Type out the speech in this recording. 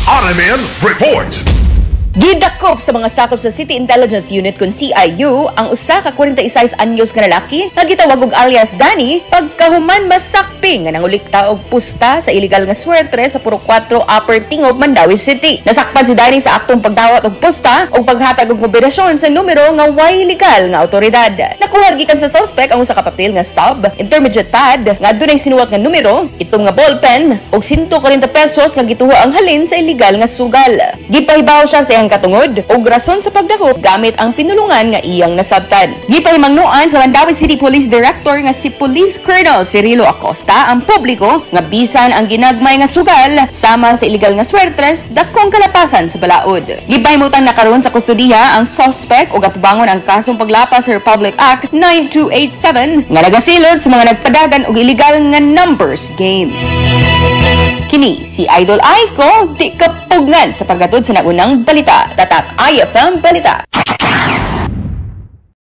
RMN Report. Gidakop sa mga sakop sa City Intelligence Unit kun CIU ang usa ka 46 anyos nga lalaki nga gitawag og alias Danny pagkahuman masakping nga nangulikta og pusta sa illegal nga swertre sa Puro 4 Upper Tingob, Mandawi City. Nasakpan si Danny sa aktong pagdawat og pusta ug paghatag og kombinasyon sa numero nga way legal nga awtoridad. Nakuha gikan sa suspect ang usa ka papel nga stub, intermediate pad nga adunay sinuwat nga numero, itom nga ballpen ug 140 pesos nga gituho ang halin sa illegal nga sugal. Gipahibaw siya sa iyang katungod ug rason sa pagdakop gamit ang pinulungan nga iyang nasabtan. Gipahimangnuan sa Mandawi City Police Director nga si Police Colonel Cirilo Acosta ang publiko nga bisan ang ginagmay nga sugal sama sa illegal nga swertres dakong kalapasan sa balaod. Gipahimutan na karon sa kustodiya ang suspect ug atubangon ang kasong paglapas sa Republic Act 9287 nga nagasilod sa mga nagpadagan og illegal nga numbers game. Kini si Idol Aiko, di kapugngan sa paggatod sa naunang balita. Tatak IFM Balita.